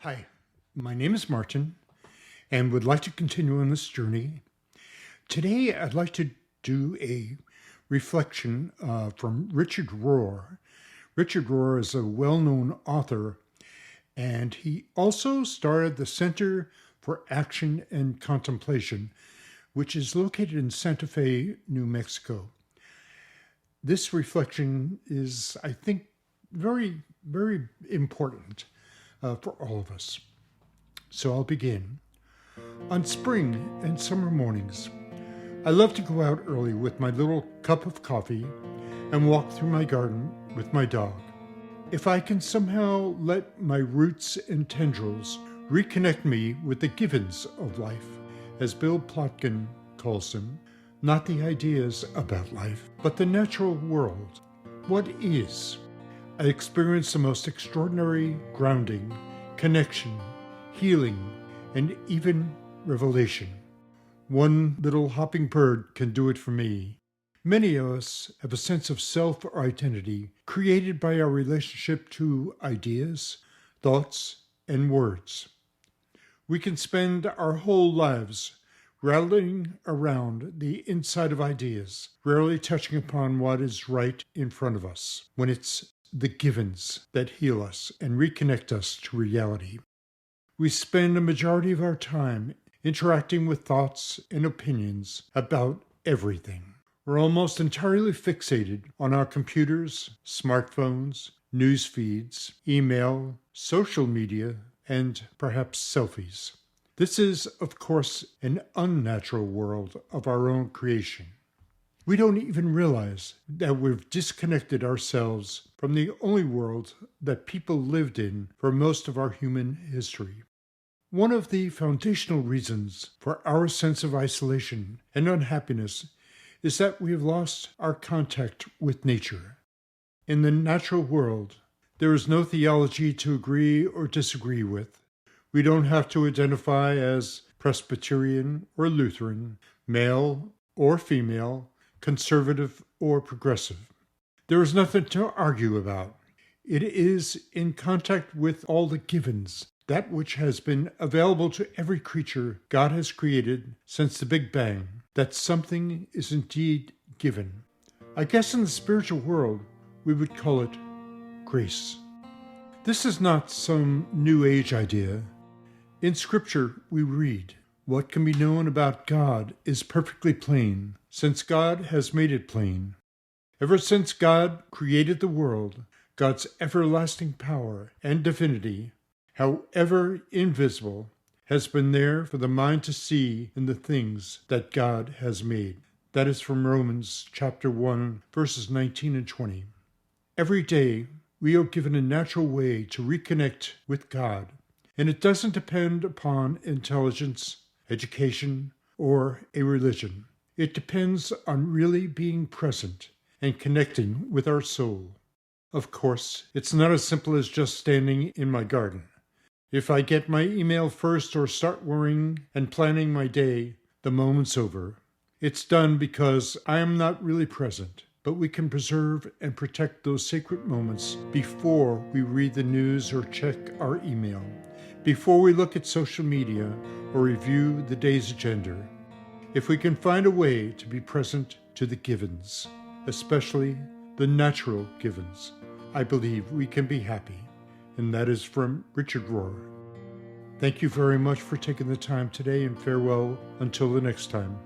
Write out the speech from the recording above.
Hi, my name is Martin and would like to continue on this journey. Today, I'd like to do a reflection from Richard Rohr. Richard Rohr is a well-known author, and he also started the Center for Action and Contemplation, which is located in Santa Fe, New Mexico. This reflection is, I think, very, very important for all of us. So I'll begin. On spring and summer mornings, I love to go out early with my little cup of coffee and walk through my garden with my dog. If I can somehow let my roots and tendrils reconnect me with the givens of life, as Bill Plotkin calls them, not the ideas about life, but the natural world, what is, I experience the most extraordinary grounding, connection, healing, and even revelation. One little hopping bird can do it for me. Many of us have a sense of self or identity created by our relationship to ideas, thoughts, and words. We can spend our whole lives rattling around the inside of ideas, rarely touching upon what is right in front of us, when it's the givens that heal us and reconnect us to reality. We spend a majority of our time interacting with thoughts and opinions about everything. We're almost entirely fixated on our computers, smartphones, news feeds, email, social media, and perhaps selfies. This is, of course, an unnatural world of our own creation. We don't even realize that we've disconnected ourselves from the only world that people lived in for most of our human history. One of the foundational reasons for our sense of isolation and unhappiness is that we have lost our contact with nature. In the natural world, there is no theology to agree or disagree with. We don't have to identify as Presbyterian or Lutheran, male or female, conservative or progressive. There is nothing to argue about. It is in contact with all the givens, that which has been available to every creature God has created since the Big Bang, that something is indeed given. I guess in the spiritual world, we would call it grace. This is not some New Age idea. In Scripture, we read, "What can be known about God is perfectly plain, since God has made it plain." Ever since God created the world, God's everlasting power and divinity, however invisible, has been there for the mind to see in the things that God has made. That is from Romans chapter 1, verses 19 and 20. Every day, we are given a natural way to reconnect with God, and it doesn't depend upon intelligence, education, or a religion. It depends on really being present and connecting with our soul. Of course, it's not as simple as just standing in my garden. If I get my email first or start worrying and planning my day, the moment's over. It's done because I am not really present, but we can preserve and protect those sacred moments before we read the news or check our email, before we look at social media or review the day's agenda. If we can find a way to be present to the givens, especially the natural givens, I believe we can be happy. And that is from Richard Rohr. Thank you very much for taking the time today, and farewell until the next time.